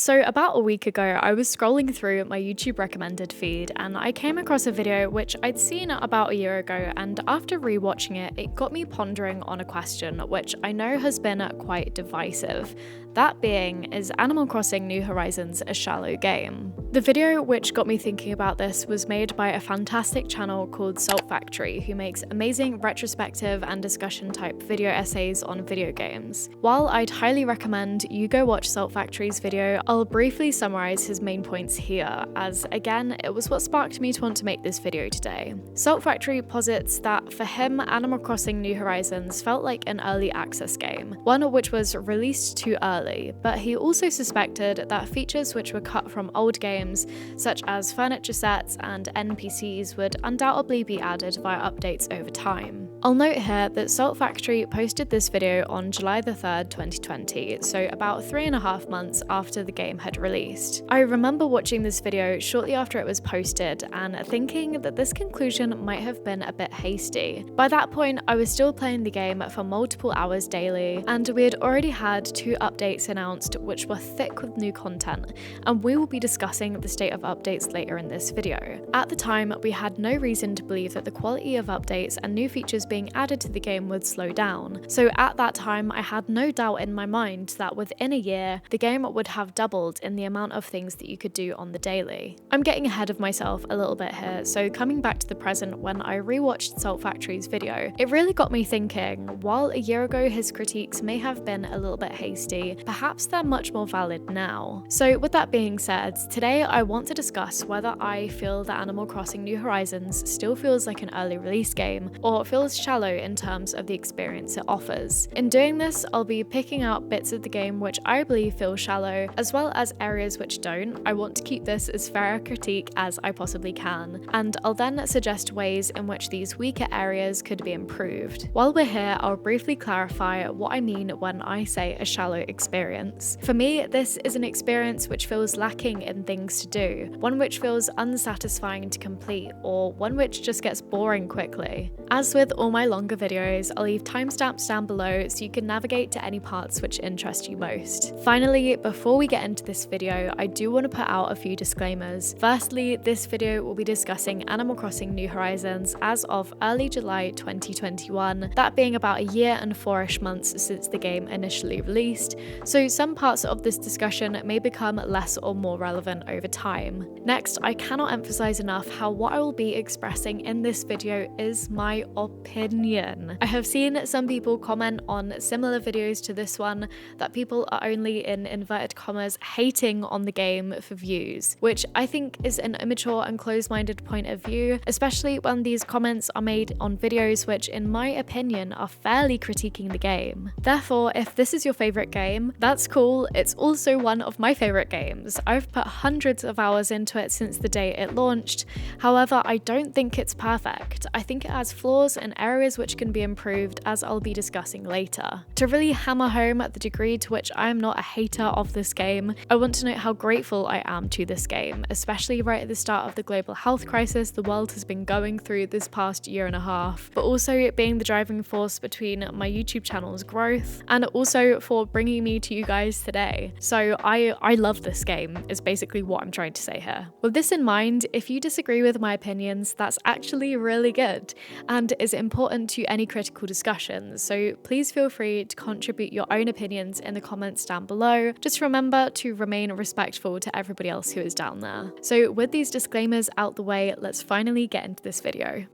So about a week ago, I was scrolling through my YouTube recommended feed and I came across a video which I'd seen about a year ago, and after rewatching it, it got me pondering on a question which I know has been quite divisive. That being, is Animal Crossing New Horizons a shallow game? The video which got me thinking about this was made by a fantastic channel called Salt Factory, who makes amazing retrospective and discussion type video essays on video games. While I'd highly recommend you go watch Salt Factory's video, I'll briefly summarize his main points here, as again, it was what sparked me to want to make this video today. Salt Factory posits that for him, Animal Crossing New Horizons felt like an early access game, one which was released too early. But he also suspected that features which were cut from old games, such as furniture sets and NPCs, would undoubtedly be added via updates over time. I'll note here that Salt Factory posted this video on July the 3rd, 2020, so about 3.5 months after the game had released. I remember watching this video shortly after it was posted and thinking that this conclusion might have been a bit hasty. By that point, I was still playing the game for multiple hours daily, and we had already had 2 updates announced which were thick with new content, and we will be discussing the state of updates later in this video. At the time, we had no reason to believe that the quality of updates and new features being added to the game would slow down. So at that time, I had no doubt in my mind that within a year, the game would have doubled in the amount of things that you could do on the daily. I'm getting ahead of myself a little bit here, so coming back to the present, when I rewatched Salt Factory's video, it really got me thinking, while a year ago his critiques may have been a little bit hasty, perhaps they're much more valid now. So with that being said, today I want to discuss whether I feel that Animal Crossing New Horizons still feels like an early release game, or feels shallow in terms of the experience it offers. In doing this, I'll be picking out bits of the game which I believe feel shallow, as well as areas which don't. I want to keep this as fair a critique as I possibly can, and I'll then suggest ways in which these weaker areas could be improved. While we're here, I'll briefly clarify what I mean when I say a shallow experience. For me, this is an experience which feels lacking in things to do, one which feels unsatisfying to complete, or one which just gets boring quickly. As with all my longer videos, I'll leave timestamps down below so you can navigate to any parts which interest you most. Finally, before we get into this video, I do want to put out a few disclaimers. Firstly, this video will be discussing Animal Crossing New Horizons as of early July 2021, that being about a year and 4-ish months since the game initially released, so some parts of this discussion may become less or more relevant over time. Next, I cannot emphasize enough how what I will be expressing in this video is my opinion. I have seen some people comment on similar videos to this one that people are only, in inverted commas, hating on the game for views, which I think is an immature and closed-minded point of view, especially when these comments are made on videos which, in my opinion, are fairly critiquing the game. Therefore, if this is your favorite game, that's cool. It's also one of my favorite games. I've put hundreds of hours into it since the day it launched. However, I don't think it's perfect. I think it has flaws and areas which can be improved, as I'll be discussing later. To really hammer home the degree to which I am not a hater of this game, I want to note how grateful I am to this game, especially right at the start of the global health crisis the world has been going through this past year and a half, but also it being the driving force between my YouTube channel's growth, and also for bringing me to you guys today. So I love this game, is basically what I'm trying to say here. With this in mind, if you disagree with my opinions, that's actually really good and is important to any critical discussions, so please feel free to contribute your own opinions in the comments down below. Just remember to remain respectful to everybody else who is down there. So with these disclaimers out the way, let's finally get into this video.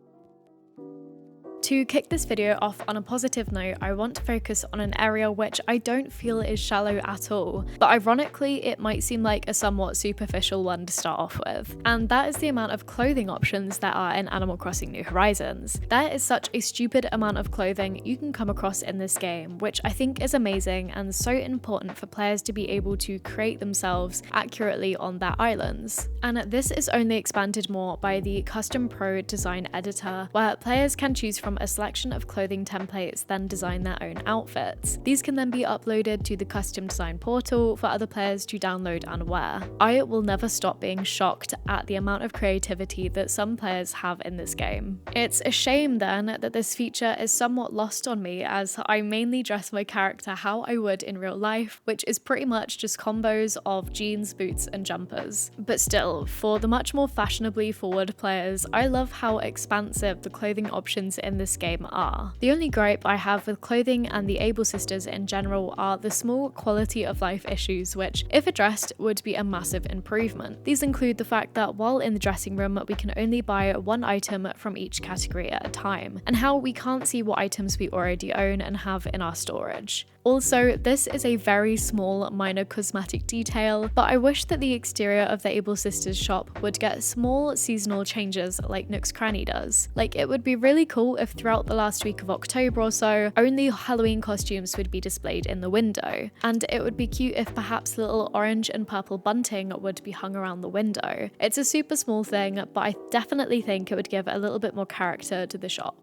To kick this video off on a positive note, I want to focus on an area which I don't feel is shallow at all, but ironically it might seem like a somewhat superficial one to start off with, and that is the amount of clothing options that are in Animal Crossing New Horizons. There is such a stupid amount of clothing you can come across in this game, which I think is amazing and so important for players to be able to create themselves accurately on their islands. And this is only expanded more by the Custom Pro design editor, where players can choose from from a selection of clothing templates then design their own outfits. These can then be uploaded to the custom design portal for other players to download and wear. I will never stop being shocked at the amount of creativity that some players have in this game. It's a shame then that this feature is somewhat lost on me, as I mainly dress my character how I would in real life, which is pretty much just combos of jeans, boots and jumpers. But still, for the much more fashionably forward players, I love how expansive the clothing options in this game are. The only gripe I have with clothing and the Able Sisters in general are the small quality of life issues which, if addressed, would be a massive improvement. These include the fact that while in the dressing room we can only buy one item from each category at a time, and how we can't see what items we already own and have in our storage. Also, this is a very small, minor cosmetic detail, but I wish that the exterior of the Able Sisters shop would get small seasonal changes like Nook's Cranny does. Like, it would be really cool if throughout the last week of October or so, only Halloween costumes would be displayed in the window. And it would be cute if perhaps little orange and purple bunting would be hung around the window. It's a super small thing, but I definitely think it would give a little bit more character to the shop.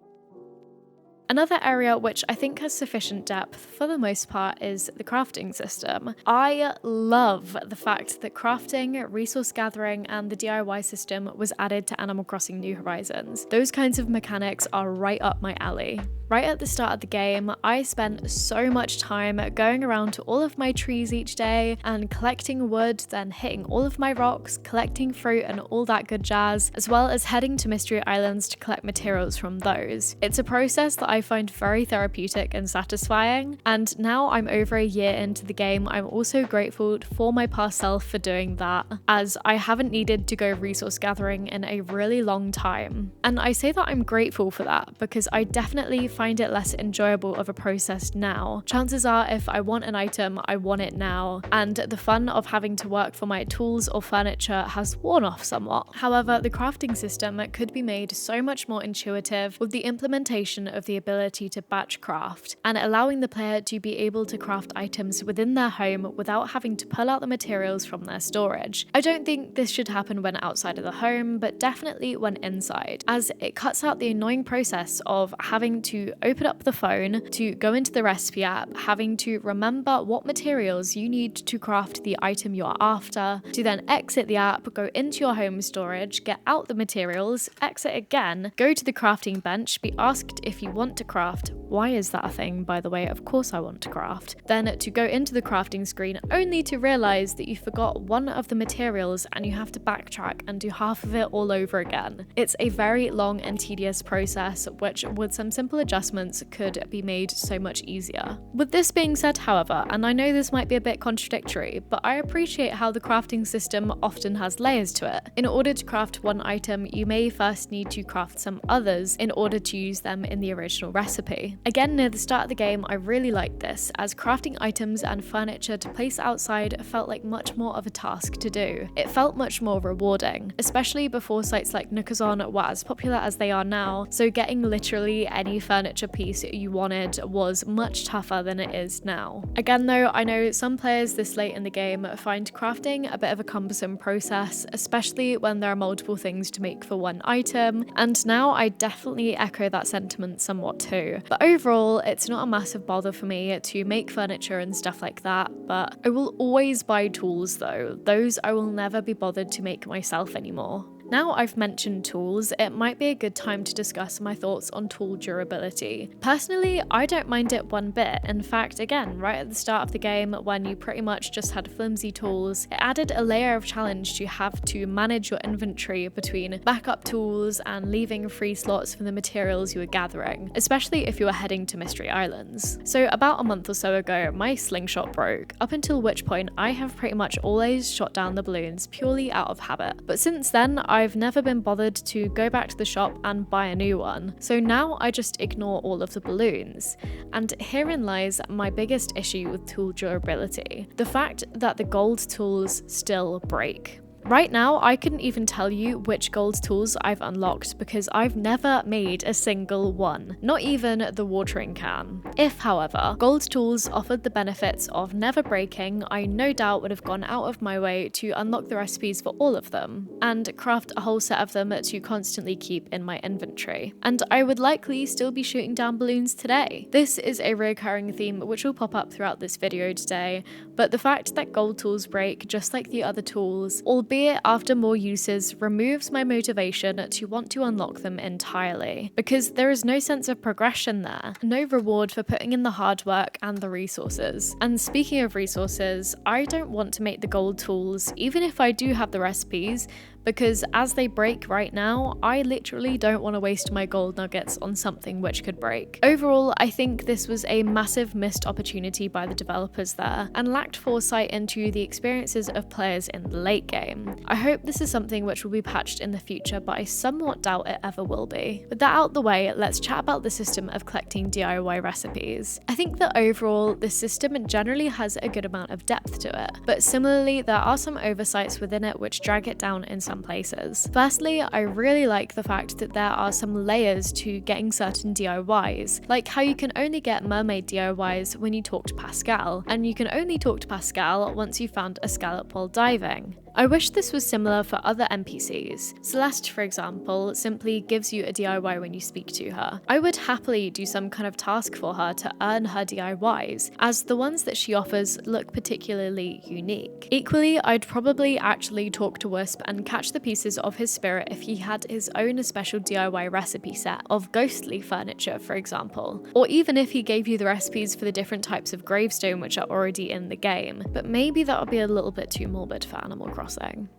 Another area which I think has sufficient depth for the most part is the crafting system. I love the fact that crafting, resource gathering, and the DIY system was added to Animal Crossing New Horizons. Those kinds of mechanics are right up my alley. Right at the start of the game, I spent so much time going around to all of my trees each day and collecting wood, then hitting all of my rocks, collecting fruit and all that good jazz, as well as heading to Mystery Islands to collect materials from those. It's a process that I find very therapeutic and satisfying, and now I'm over a year into the game, I'm also grateful for my past self for doing that, as I haven't needed to go resource gathering in a really long time. And I say that I'm grateful for that because I definitely find it less enjoyable of a process now. Chances are if I want an item, I want it now, and the fun of having to work for my tools or furniture has worn off somewhat. However, the crafting system could be made so much more intuitive with the implementation of the ability to batch craft, and allowing the player to be able to craft items within their home without having to pull out the materials from their storage. I don't think this should happen when outside of the home, but definitely when inside, as it cuts out the annoying process of having to open up the phone, to go into the recipe app, having to remember what materials you need to craft the item you are after, to then exit the app, go into your home storage, get out the materials, exit again, go to the crafting bench, be asked if you want to craft. Why is that a thing, by the way? Of course I want to craft. Then to go into the crafting screen only to realize that you forgot one of the materials and you have to backtrack and do half of it all over again. It's a very long and tedious process, which with some simple adjustments could be made so much easier. With this being said, however, and I know this might be a bit contradictory, but I appreciate how the crafting system often has layers to it. In order to craft one item, you may first need to craft some others in order to use them in the original recipe. Again, near the start of the game, I really liked this, as crafting items and furniture to place outside felt like much more of a task to do. It felt much more rewarding, especially before sites like Nookazon were as popular as they are now, so getting literally any furniture piece you wanted was much tougher than it is now. Again though, I know some players this late in the game find crafting a bit of a cumbersome process, especially when there are multiple things to make for one item, and now I definitely echo that sentiment somewhat too. But overall, it's not a massive bother for me to make furniture and stuff like that, but I will always buy tools though. Those I will never be bothered to make myself anymore. Now I've mentioned tools, it might be a good time to discuss my thoughts on tool durability. Personally, I don't mind it one bit. In fact, again, right at the start of the game, when you pretty much just had flimsy tools, it added a layer of challenge to have to manage your inventory between backup tools and leaving free slots for the materials you were gathering, especially if you were heading to Mystery Islands. So about a month or so ago, my slingshot broke, up until which point I have pretty much always shot down the balloons purely out of habit. But since then, I've never been bothered to go back to the shop and buy a new one, so now I just ignore all of the balloons. And herein lies my biggest issue with tool durability: the fact that the gold tools still break. Right now, I couldn't even tell you which gold tools I've unlocked because I've never made a single one, not even the watering can. If, however, gold tools offered the benefits of never breaking, I no doubt would have gone out of my way to unlock the recipes for all of them, and craft a whole set of them to constantly keep in my inventory. And I would likely still be shooting down balloons today. This is a recurring theme which will pop up throughout this video today, but the fact that gold tools break just like the other tools, albeit after more uses, removes my motivation to want to unlock them entirely, because there is no sense of progression there, no reward for putting in the hard work and the resources. And speaking of resources, I don't want to make the gold tools, even if I do have the recipes, because as they break right now, I literally don't want to waste my gold nuggets on something which could break. Overall, I think this was a massive missed opportunity by the developers there, and lacked foresight into the experiences of players in the late game. I hope this is something which will be patched in the future, but I somewhat doubt it ever will be. With that out the way, let's chat about the system of collecting DIY recipes. I think that overall, this system generally has a good amount of depth to it, but similarly, there are some oversights within it which drag it down in some places. Firstly, I really like the fact that there are some layers to getting certain DIYs, like how you can only get mermaid DIYs when you talk to Pascal, and you can only talk to Pascal once you found a scallop while diving. I wish this was similar for other NPCs. Celeste, for example, simply gives you a DIY when you speak to her. I would happily do some kind of task for her to earn her DIYs, as the ones that she offers look particularly unique. Equally, I'd probably actually talk to Wisp and catch the pieces of his spirit if he had his own special DIY recipe set of ghostly furniture, for example, or even if he gave you the recipes for the different types of gravestone which are already in the game, but maybe that would be a little bit too morbid for Animal Crossing.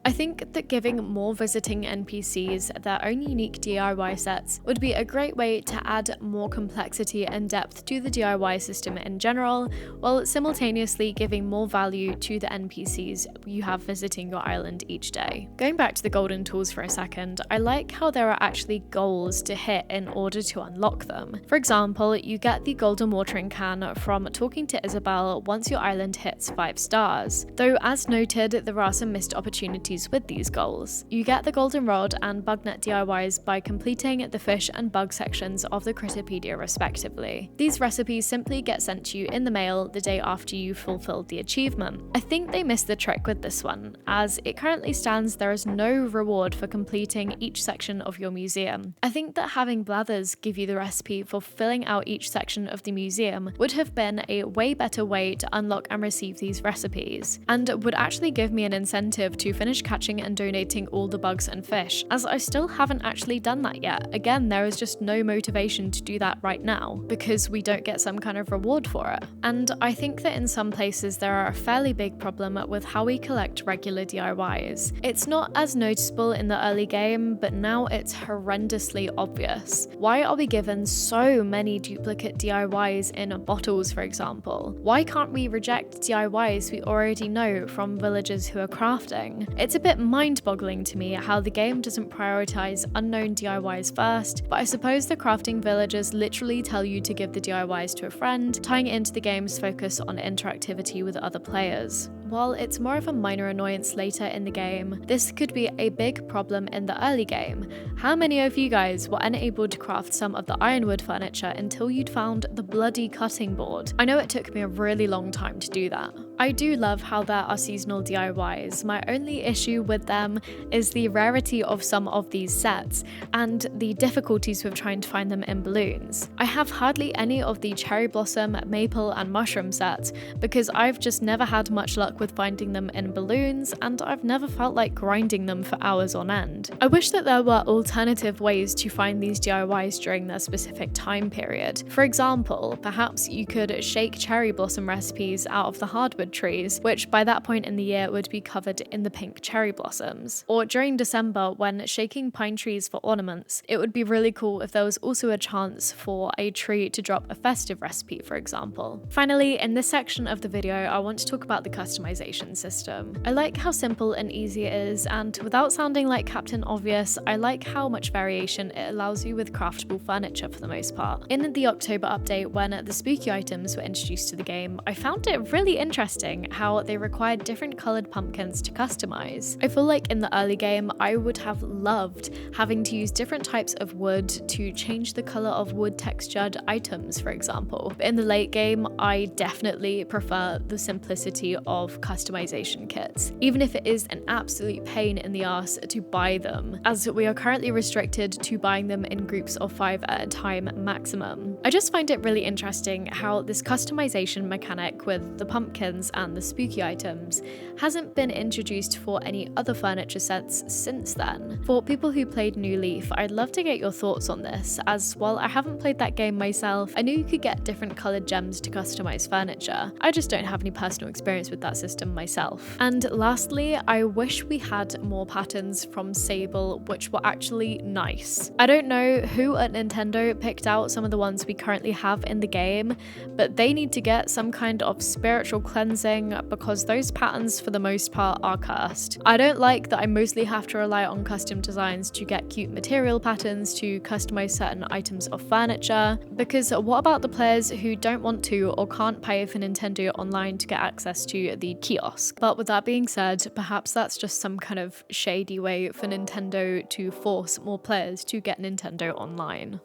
I think that giving more visiting NPCs their own unique DIY sets would be a great way to add more complexity and depth to the DIY system in general, while simultaneously giving more value to the NPCs you have visiting your island each day. Going back to the golden tools for a second, I like how there are actually goals to hit in order to unlock them. For example, you get the golden watering can from talking to Isabel once your island hits 5 stars, though as noted, there are some missed opportunities with these goals. You get the golden rod and bug net DIYs by completing the fish and bug sections of the Critterpedia respectively. These recipes simply get sent to you in the mail the day after you fulfilled the achievement. I think they missed the trick with this one, as it currently stands there is no reward for completing each section of your museum. I think that having Blathers give you the recipe for filling out each section of the museum would have been a way better way to unlock and receive these recipes, and would actually give me an incentive to finish catching and donating all the bugs and fish, as I still haven't actually done that yet. Again, there is just no motivation to do that right now, because we don't get some kind of reward for it. And I think that in some places there are a fairly big problem with how we collect regular DIYs. It's not as noticeable in the early game, but now it's horrendously obvious. Why are we given so many duplicate DIYs in bottles, for example? Why can't we reject DIYs we already know from villagers who are crafting? It's a bit mind-boggling to me how the game doesn't prioritize unknown DIYs first, but I suppose the crafting villagers literally tell you to give the DIYs to a friend, tying it into the game's focus on interactivity with other players. While it's more of a minor annoyance later in the game, this could be a big problem in the early game. How many of you guys were unable to craft some of the ironwood furniture until you'd found the bloody cutting board? I know it took me a really long time to do that. I do love how there are seasonal DIYs. My only issue with them is the rarity of some of these sets and the difficulties with trying to find them in balloons. I have hardly any of the cherry blossom, maple and mushroom sets because I've just never had much luck with finding them in balloons, and I've never felt like grinding them for hours on end. I wish that there were alternative ways to find these DIYs during their specific time period. For example, perhaps you could shake cherry blossom recipes out of the hardwood trees, which by that point in the year would be covered in the pink cherry blossoms. Or during December, when shaking pine trees for ornaments, it would be really cool if there was also a chance for a tree to drop a festive recipe, for example. Finally, in this section of the video, I want to talk about the customization system. I like how simple and easy it is, and without sounding like Captain Obvious, I like how much variation it allows you with craftable furniture for the most part. In the October update, when the spooky items were introduced to the game, I found it really interesting interesting how they required different coloured pumpkins to customise. I feel like in the early game I would have loved having to use different types of wood to change the colour of wood textured items, for example. But in the late game, I definitely prefer the simplicity of customization kits, even if it is an absolute pain in the ass to buy them, as we are currently restricted to buying them in groups of 5 at a time maximum. I just find it really interesting how this customization mechanic with the pumpkins and the spooky items hasn't been introduced for any other furniture sets since then. For people who played New Leaf, I'd love to get your thoughts on this, as while I haven't played that game myself, I knew you could get different coloured gems to customise furniture. I just don't have any personal experience with that system myself. And lastly, I wish we had more patterns from Sable which were actually nice. I don't know who at Nintendo picked out some of the ones we currently have in the game, but they need to get some kind of spiritual cleansing because those patterns for the most part are cursed. I don't like that I mostly have to rely on custom designs to get cute material patterns to customize certain items of furniture, because what about the players who don't want to or can't pay for Nintendo Online to get access to the kiosk? But with that being said, perhaps that's just some kind of shady way for Nintendo to force more players to get Nintendo Online.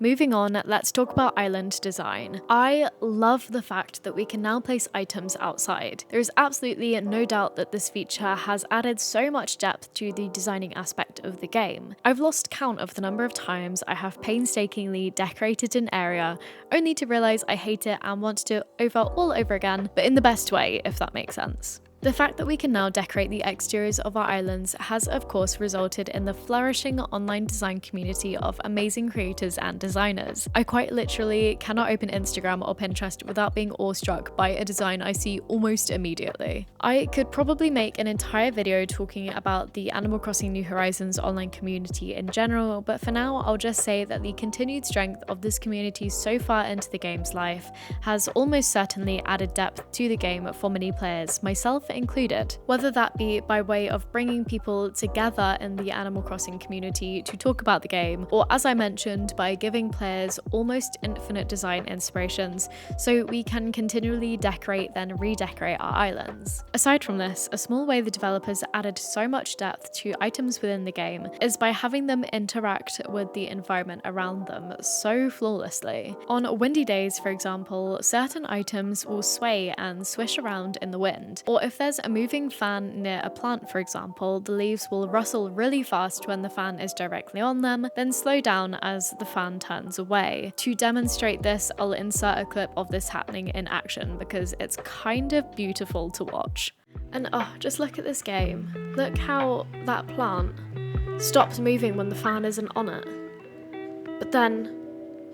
Moving on, let's talk about island design. I love the fact that we can now place items outside. There is absolutely no doubt that this feature has added so much depth to the designing aspect of the game. I've lost count of the number of times I have painstakingly decorated an area only to realise I hate it and want to do it over all over again, but in the best way, if that makes sense. The fact that we can now decorate the exteriors of our islands has of course resulted in the flourishing online design community of amazing creators and designers. I quite literally cannot open Instagram or Pinterest without being awestruck by a design I see almost immediately. I could probably make an entire video talking about the Animal Crossing New Horizons online community in general, but for now I'll just say that the continued strength of this community so far into the game's life has almost certainly added depth to the game for many players, myself included, whether that be by way of bringing people together in the Animal Crossing community to talk about the game, or as I mentioned, by giving players almost infinite design inspirations so we can continually decorate then redecorate our islands. Aside from this, a small way the developers added so much depth to items within the game is by having them interact with the environment around them so flawlessly. On windy days, for example, certain items will sway and swish around in the wind, or if there's a moving fan near a plant, for example, the leaves will rustle really fast when the fan is directly on them, then slow down as the fan turns away. To demonstrate this, I'll insert a clip of this happening in action because it's kind of beautiful to watch. And oh, just look at this game. Look how that plant stops moving when the fan isn't on it. But then,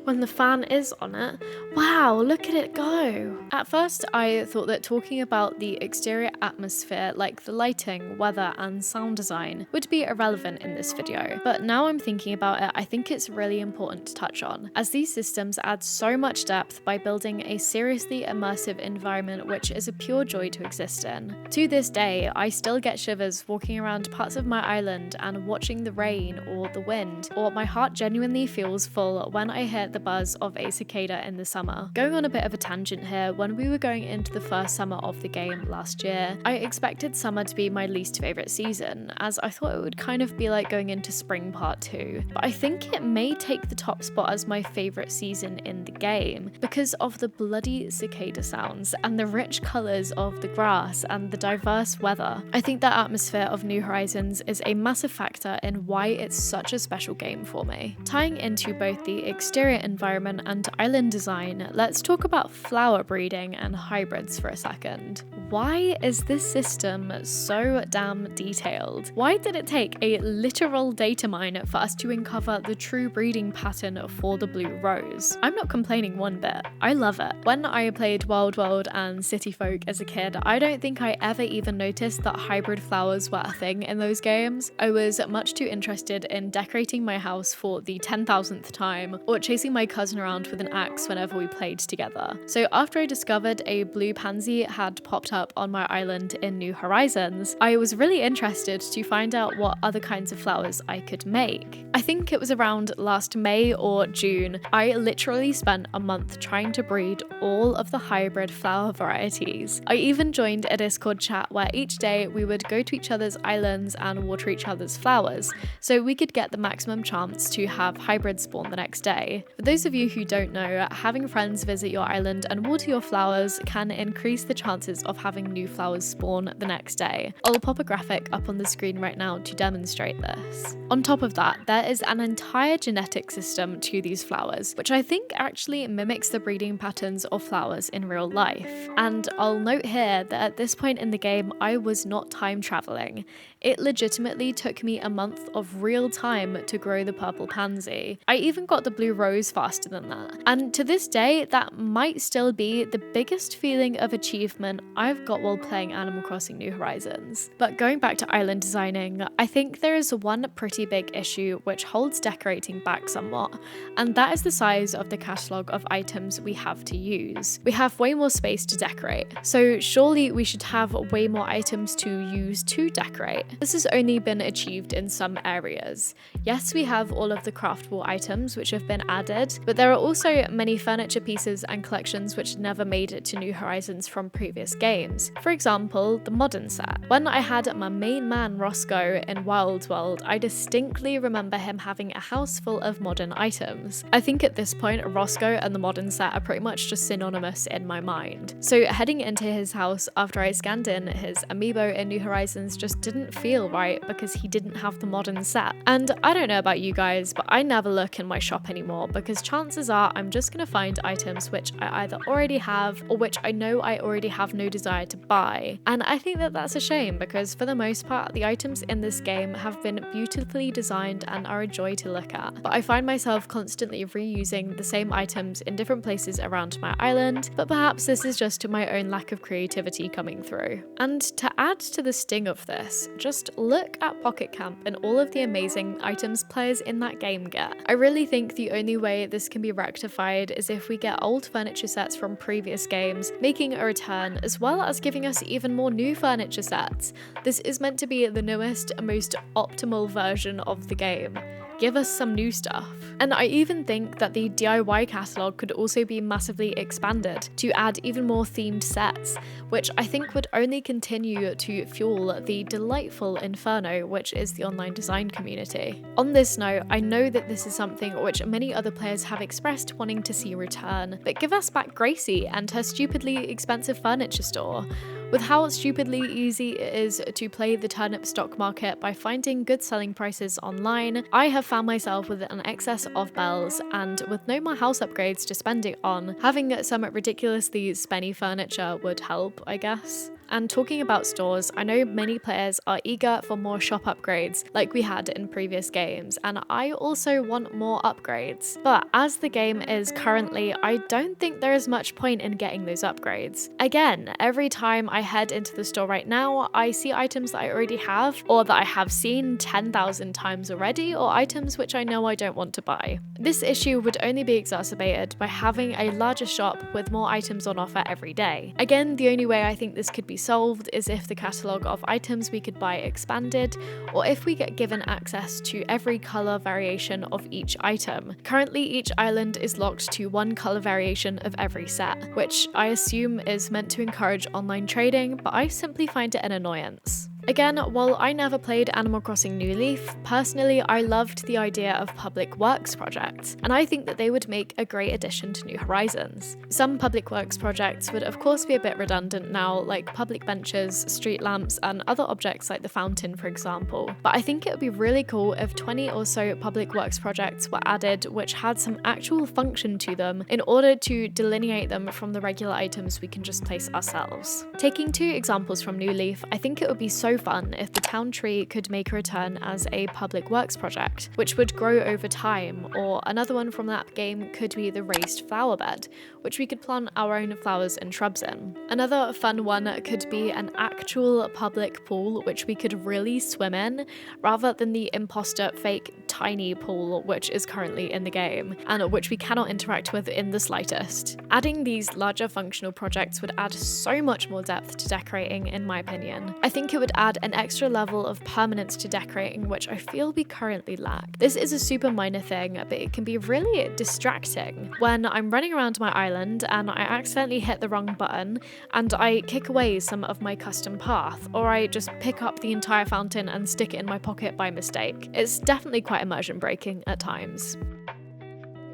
when the fan is on it, wow, look at it go! At first, I thought that talking about the exterior atmosphere, like the lighting, weather, and sound design, would be irrelevant in this video. But now I'm thinking about it, I think it's really important to touch on, as these systems add so much depth by building a seriously immersive environment which is a pure joy to exist in. To this day, I still get shivers walking around parts of my island and watching the rain or the wind, or my heart genuinely feels full when I hear the buzz of a cicada in the summer. Going on a bit of a tangent here, when we were going into the first summer of the game last year, I expected summer to be my least favourite season, as I thought it would kind of be like going into spring part 2. But I think it may take the top spot as my favourite season in the game, because of the bloody cicada sounds and the rich colours of the grass and the diverse weather. I think that atmosphere of New Horizons is a massive factor in why it's such a special game for me. Tying into both the exterior environment and island design, let's talk about flower breeding and hybrids for a second. Why is this system so damn detailed? Why did it take a literal data mine for us to uncover the true breeding pattern for the blue rose? I'm not complaining one bit. I love it. When I played Wild World and City Folk as a kid, I don't think I ever even noticed that hybrid flowers were a thing in those games. I was much too interested in decorating my house for the 10,000th time or chasing chasing my cousin around with an axe whenever we played together. So after I discovered a blue pansy had popped up on my island in New Horizons, I was really interested to find out what other kinds of flowers I could make. I think it was around last May or June, I literally spent a month trying to breed all of the hybrid flower varieties. I even joined a Discord chat where each day we would go to each other's islands and water each other's flowers, so we could get the maximum chance to have hybrids spawn the next day. For those of you who don't know, having friends visit your island and water your flowers can increase the chances of having new flowers spawn the next day. I'll pop a graphic up on the screen right now to demonstrate this. On top of that, there is an entire genetic system to these flowers, which I think actually mimics the breeding patterns of flowers in real life. And I'll note here that at this point in the game, I was not time traveling. It legitimately took me a month of real time to grow the purple pansy. I even got the blue rose faster than that. And to this day, that might still be the biggest feeling of achievement I've got while playing Animal Crossing New Horizons. But going back to island designing, I think there is one pretty big issue which holds decorating back somewhat, and that is the size of the catalogue of items we have to use. We have way more space to decorate, so surely we should have way more items to use to decorate. This has only been achieved in some areas. Yes, we have all of the craftable items which have been added, but there are also many furniture pieces and collections which never made it to New Horizons from previous games. For example, the modern set. When I had my main man Roscoe in Wild World, I distinctly remember him having a house full of modern items. I think at this point, Roscoe and the modern set are pretty much just synonymous in my mind. So heading into his house after I scanned in his amiibo in New Horizons just didn't feel right because he didn't have the modern set. And I don't know about you guys, but I never look in my shop anymore because chances are I'm just gonna find items which I either already have or which I know I already have no desire to buy. And I think that that's a shame because for the most part, the items in this game have been beautifully designed and are a joy to look at. But I find myself constantly reusing the same items in different places around my island, but perhaps this is just my own lack of creativity coming through. And to add to the sting of this, just look at Pocket Camp and all of the amazing items players in that game get. I really think the only way this can be rectified is if we get old furniture sets from previous games, making a return, as well as giving us even more new furniture sets. This is meant to be the newest, most optimal version of the game. Give us some new stuff. And I even think that the DIY catalogue could also be massively expanded to add even more themed sets, which I think would only continue to fuel the delightful inferno which is the online design community. On this note, I know that this is something which many other players have expressed wanting to see return, but give us back Gracie and her stupidly expensive furniture store. With how stupidly easy it is to play the turnip stock market by finding good selling prices online, I have found myself with an excess of bells, and with no more house upgrades to spend it on, having some ridiculously spenny furniture would help, I guess. And talking about stores, I know many players are eager for more shop upgrades like we had in previous games, and I also want more upgrades. But as the game is currently, I don't think there is much point in getting those upgrades. Again, every time I head into the store right now, I see items that I already have, or that I have seen 10,000 times already, or items which I know I don't want to buy. This issue would only be exacerbated by having a larger shop with more items on offer every day. Again, the only way I think this could be solved is if the catalogue of items we could buy expanded, or if we get given access to every colour variation of each item. Currently, each island is locked to one colour variation of every set, which I assume is meant to encourage online trading, but I simply find it an annoyance. Again, while I never played Animal Crossing New Leaf, personally I loved the idea of public works projects, and I think that they would make a great addition to New Horizons. Some public works projects would of course be a bit redundant now, like public benches, street lamps, and other objects like the fountain, for example, but I think it would be really cool if 20 or so public works projects were added which had some actual function to them in order to delineate them from the regular items we can just place ourselves. Taking two examples from New Leaf, I think it would be so fun if the town tree could make a return as a public works project, which would grow over time, or another one from that game could be the raised flower bed, which we could plant our own flowers and shrubs in. Another fun one could be an actual public pool which we could really swim in, rather than the imposter fake tiny pool which is currently in the game, and which we cannot interact with in the slightest. Adding these larger functional projects would add so much more depth to decorating, in my opinion. I think it would add an extra level of permanence to decorating, which I feel we currently lack. This is a super minor thing, but it can be really distracting when I'm running around my island and I accidentally hit the wrong button and I kick away some of my custom path, or I just pick up the entire fountain and stick it in my pocket by mistake. It's definitely quite immersion breaking at times.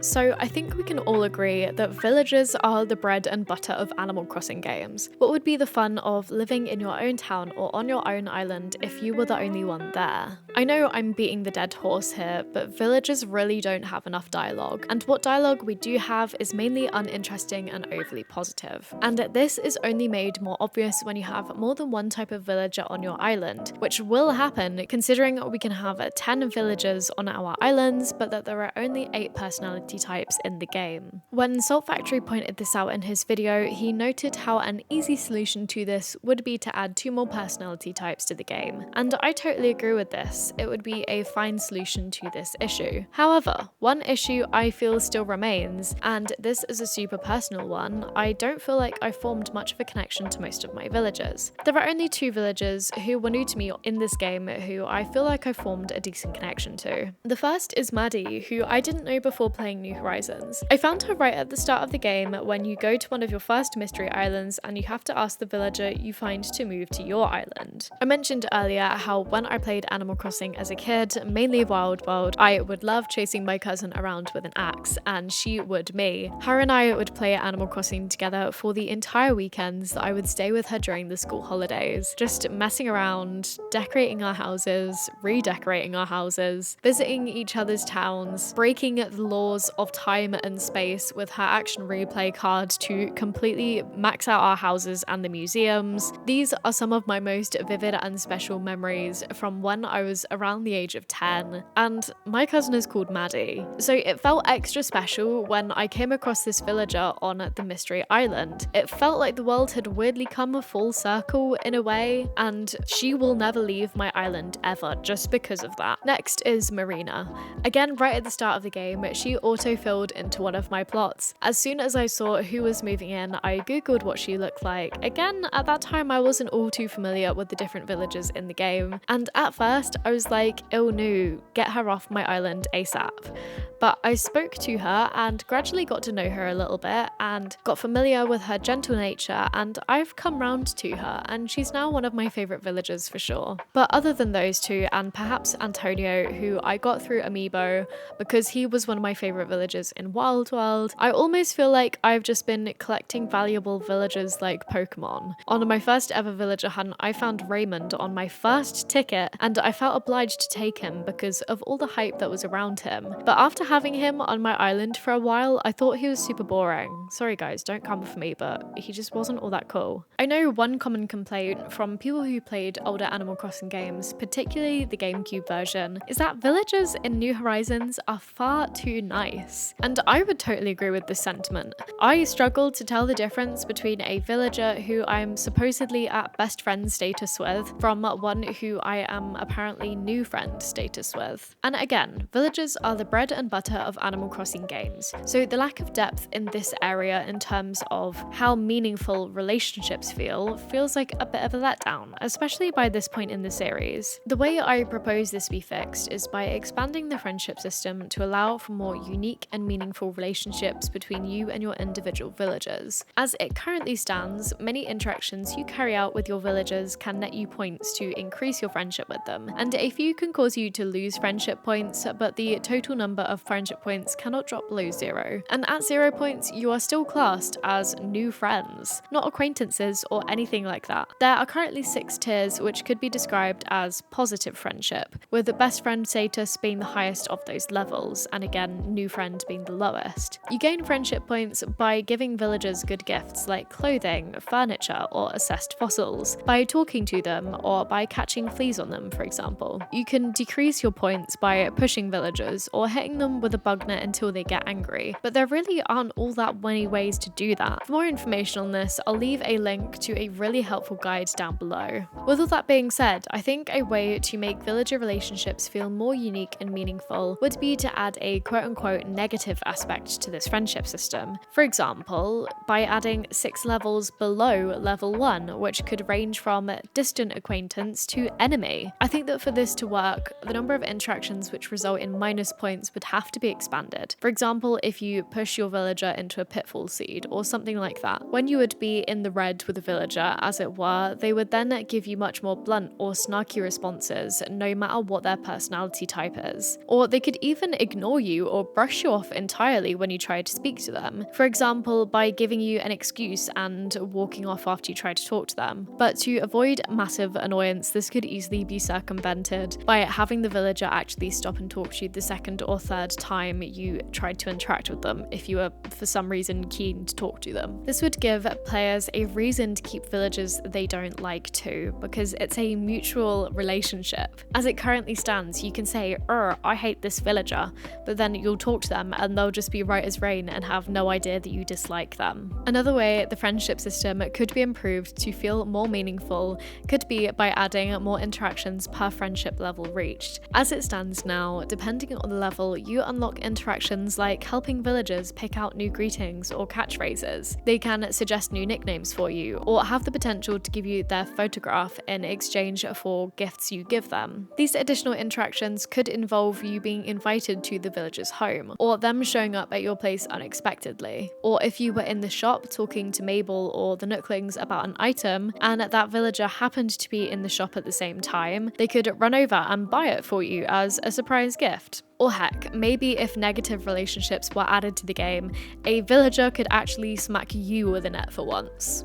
So I think we can all agree that villages are the bread and butter of Animal Crossing games. What would be the fun of living in your own town or on your own island if you were the only one there? I know I'm beating the dead horse here, but villages really don't have enough dialogue, and what dialogue we do have is mainly uninteresting and overly positive. And this is only made more obvious when you have more than one type of villager on your island, which will happen considering we can have 10 villagers on our islands, but that there are only 8 personality types in the game. When Salt Factory pointed this out in his video, he noted how an easy solution to this would be to add 2 more personality types to the game, and I totally agree with this. It would be a fine solution to this issue. However, one issue I feel still remains, and this is a super personal one. I don't feel like I formed much of a connection to most of my villagers. There are only 2 villagers who were new to me in this game who I feel like I formed a decent connection to. The first is Maddie, who I didn't know before playing New Horizons. I found her right at the start of the game when you go to one of your first mystery islands and you have to ask the villager you find to move to your island. I mentioned earlier how when I played Animal Crossing as a kid, mainly Wild World, I would love chasing my cousin around with an axe, and she would me. Her and I would play Animal Crossing together for the entire weekends that I would stay with her during the school holidays, just messing around, decorating our houses, redecorating our houses, visiting each other's towns, breaking the laws of time and space with her action replay card to completely max out our houses and the museums. These are some of my most vivid and special memories from when I was around the age of 10, and my cousin is called Maddie. So it felt extra special when I came across this villager on the Mystery Island. It felt like the world had weirdly come full circle in a way, and she will never leave my island ever just because of that. Next is Marina. Again, right at the start of the game, she auto-filled into one of my plots. As soon as I saw who was moving in, I googled what she looked like. Again, at that time I wasn't all too familiar with the different villagers in the game, and at first I was like, oh no, get her off my island ASAP. But I spoke to her and gradually got to know her a little bit and got familiar with her gentle nature, and I've come round to her and she's now one of my favourite villagers for sure. But other than those 2, and perhaps Antonio, who I got through Amiibo because he was one of my favourite villagers in Wild World, I almost feel like I've just been collecting valuable villagers like Pokemon. On my first ever villager hunt, I found Raymond on my first ticket, and I felt obliged to take him because of all the hype that was around him. But after having him on my island for a while, I thought he was super boring. Sorry guys, don't come for me, but he just wasn't all that cool. I know one common complaint from people who played older Animal Crossing games, particularly the GameCube version, is that villagers in New Horizons are far too nice. And I would totally agree with this sentiment. I struggled to tell the difference between a villager who I'm supposedly at best friend status with from one who I am apparently new friend status with. And again, villagers are the bread and butter of Animal Crossing games, so the lack of depth in this area in terms of how meaningful relationships feels like a bit of a letdown, especially by this point in the series. The way I propose this be fixed is by expanding the friendship system to allow for more unique and meaningful relationships between you and your individual villagers. As it currently stands, many interactions you carry out with your villagers can net you points to increase your friendship with them, and a few can cause you to lose friendship points, but the total number of friendship points cannot drop below 0. And at 0 points, you are still classed as new friends, not acquaintances or anything like that. There are currently 6 tiers which could be described as positive friendship, with the best friend status being the highest of those levels, and again, new friend being the lowest. You gain friendship points by giving villagers good gifts like clothing, furniture, or assessed fossils, by talking to them, or by catching fleas on them, for example. You can decrease your points by pushing villagers or hitting them with a bug net until they get angry, but there really aren't all that many ways to do that. For more information on this, I'll leave a link to a really helpful guide down below. With all that being said, I think a way to make villager relationships feel more unique and meaningful would be to add a quote-unquote negative aspect to this friendship system. For example, by adding 6 levels below level 1, which could range from distant acquaintance to enemy. I think that for this to work, the number of interactions which result in minus points would have to be expanded. For example, if you push your villager into a pitfall seed or something like that. When you would be in the red with a villager, as it were, they would then give you much more blunt or snarky responses, no matter what their personality type is. Or they could even ignore you or brush you off entirely when you try to speak to them. For example, by giving you an excuse and walking off after you try to talk to them. But to avoid massive annoyance, this could easily be circumvented by having the villager actually stop and talk to you the second or third time you tried to interact with them if you were for some reason keen to talk to them. This would give players a reason to keep villagers they don't like too, because it's a mutual relationship. As it currently stands, you can say, I hate this villager, but then you'll talk to them and they'll just be right as rain and have no idea that you dislike them. Another way the friendship system could be improved to feel more meaningful could be by adding more interactions per friendship level reached. As it stands now, depending on the level, you unlock interactions like helping villagers pick out new greetings or catchphrases. They can suggest new nicknames for you, or have the potential to give you their photograph in exchange for gifts you give them. These additional interactions could involve you being invited to the villager's home, or them showing up at your place unexpectedly. Or if you were in the shop talking to Mabel or the Nooklings about an item, and that villager happened to be in the shop at the same time, they could run over and buy it for you as a surprise gift. Or heck, maybe if negative relationships were added to the game, a villager could actually smack you with a net for once.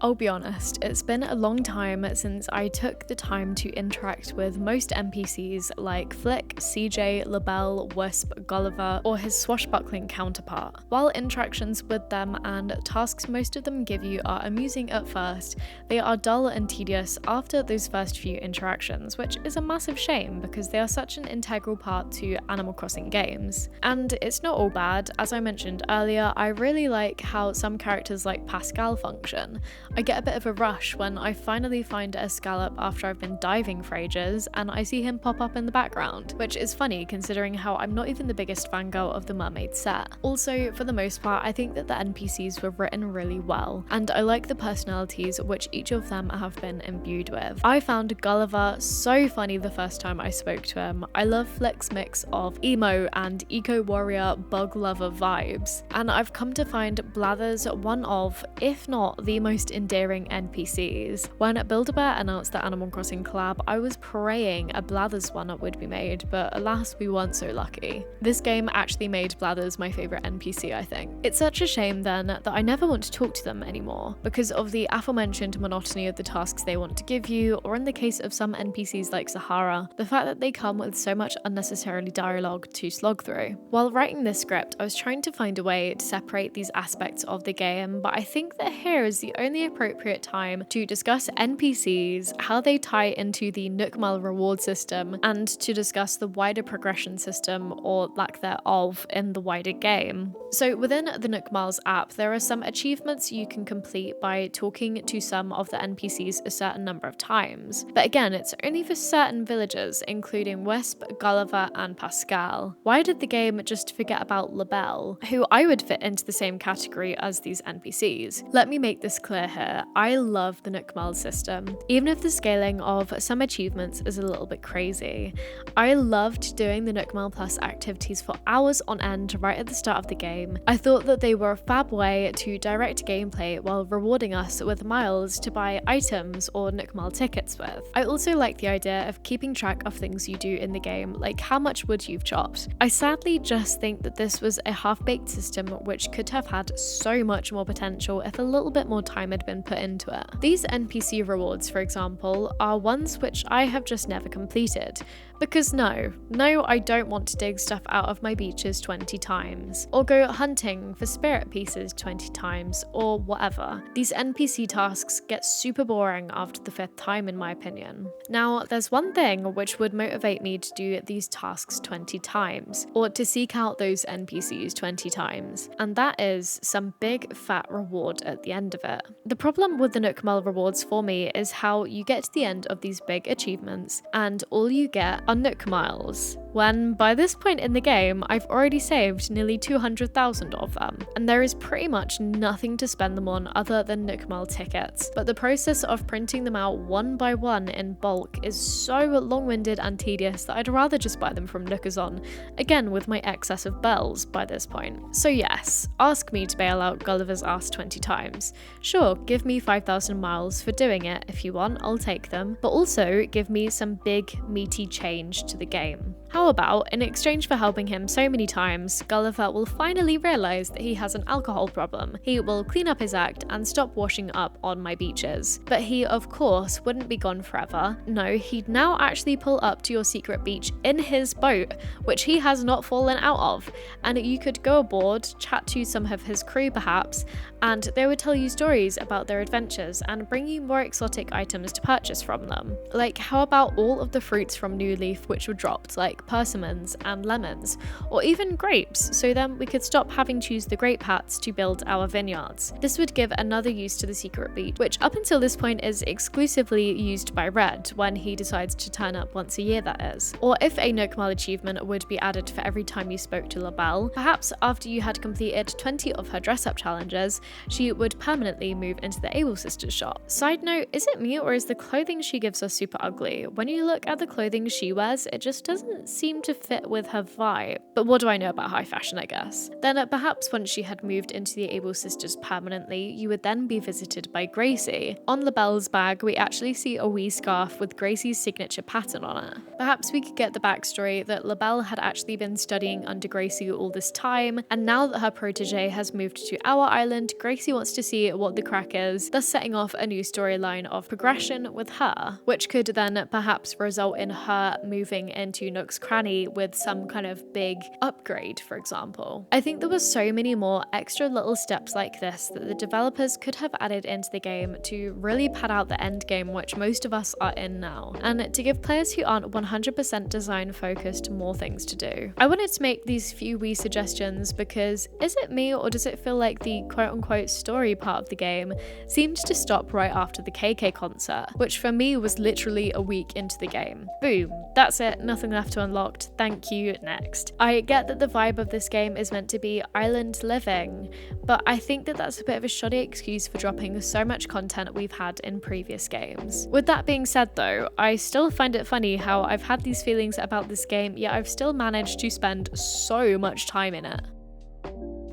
I'll be honest, it's been a long time since I took the time to interact with most NPCs like Flick, CJ, LaBelle, Wisp, Gulliver, or his swashbuckling counterpart. While interactions with them and tasks most of them give you are amusing at first, they are dull and tedious after those first few interactions, which is a massive shame because they are such an integral part to Animal Crossing games. And it's not all bad. As I mentioned earlier, I really like how some characters like Pascal function. I get a bit of a rush when I finally find a scallop after I've been diving for ages and I see him pop up in the background, which is funny considering how I'm not even the biggest fangirl of the mermaid set. Also, for the most part, I think that the NPCs were written really well, and I like the personalities which each of them have been imbued with. I found Gulliver so funny the first time I spoke to him. I love Flick's mix of emo and eco-warrior bug lover vibes, and I've come to find Blathers one of, if not the most endearing NPCs. When Build-A-Bear announced the Animal Crossing collab, I was praying a Blathers one would be made, but alas, we weren't so lucky. This game actually made Blathers my favourite NPC, I think. It's such a shame then that I never want to talk to them anymore, because of the aforementioned monotony of the tasks they want to give you, or in the case of some NPCs like Sahara, the fact that they come with so much unnecessarily dialogue to slog through. While writing this script, I was trying to find a way to separate these aspects of the game, but I think that here is the only appropriate time to discuss NPCs, how they tie into the Nook Mile reward system, and to discuss the wider progression system, or lack thereof, in the wider game. So within the Nook Miles app, there are some achievements you can complete by talking to some of the NPCs a certain number of times. But again, it's only for certain villagers, including Wisp, Gulliver, and Pascal. Why did the game just forget about LaBelle, who I would fit into the same category as these NPCs? Let me make this clear here. I love the Nook Mile system, even if the scaling of some achievements is a little bit crazy. I loved doing the Nook Mile Plus activities for hours on end right at the start of the game. I thought that they were a fab way to direct gameplay while rewarding us with miles to buy items or Nook Mile tickets with. I also like the idea of keeping track of things you do in the game, like how much wood you've chopped. I sadly just think that this was a half-baked system which could have had so much more potential if a little bit more time had had been put into it. These NPC rewards, for example, are ones which I have just never completed. Because no, I don't want to dig stuff out of my beaches 20 times, or go hunting for spirit pieces 20 times, or whatever. These NPC tasks get super boring after the 5th time in my opinion. Now, there's one thing which would motivate me to do these tasks 20 times, or to seek out those NPCs 20 times, and that is some big fat reward at the end of it. The problem with the Nook Mile rewards for me is how you get to the end of these big achievements and all you get are Nook Miles, when by this point in the game I've already saved nearly 200,000 of them, and there is pretty much nothing to spend them on other than Nook Mile tickets. But the process of printing them out one by one in bulk is so long-winded and tedious that I'd rather just buy them from Nookazon, again with my excess of bells by this point. So yes, ask me to bail out Gulliver's ass 20 times. Sure, give me 5,000 miles for doing it if you want, I'll take them, but also give me some big meaty change to the game. How about, in exchange for helping him so many times, Gulliver will finally realise that he has an alcohol problem. He will clean up his act and stop washing up on my beaches. But he, of course, wouldn't be gone forever. No, he'd now actually pull up to your secret beach in his boat, which he has not fallen out of. And you could go aboard, chat to some of his crew perhaps, and they would tell you stories about their adventures and bring you more exotic items to purchase from them. Like, how about all of the fruits from New Leaf which were dropped, like persimmons and lemons, or even grapes, so then we could stop having to use the grape hats to build our vineyards. This would give another use to the secret beach, which up until this point is exclusively used by Red when he decides to turn up once a year, that is. Or if a Nook Mile achievement would be added for every time you spoke to LaBelle, perhaps after you had completed 20 of her dress-up challenges, she would permanently move into the Able Sisters shop. Side note, is it me or is the clothing she gives us super ugly? When you look at the clothing she wears, it just doesn't seem to fit with her vibe. But what do I know about high fashion, I guess? Then perhaps once she had moved into the Able Sisters permanently, you would then be visited by Gracie. On LaBelle's bag, we actually see a wee scarf with Gracie's signature pattern on it. Perhaps we could get the backstory that LaBelle had actually been studying under Gracie all this time, and now that her protege has moved to our island, Gracie wants to see what the crack is, thus setting off a new storyline of progression with her, which could then perhaps result in her moving into Nook's cranny with some kind of big upgrade, for example. I think there were so many more extra little steps like this that the developers could have added into the game to really pad out the end game which most of us are in now, and to give players who aren't 100% design focused more things to do. I wanted to make these few wee suggestions because is it me or does it feel like the quote-unquote story part of the game seemed to stop right after the KK concert, which for me was literally a week into the game. Boom, that's it, nothing left to unlocked, thank you, next. I get that the vibe of this game is meant to be island living, but I think that that's a bit of a shoddy excuse for dropping so much content we've had in previous games. With that being said though, I still find it funny how I've had these feelings about this game, yet I've still managed to spend so much time in it.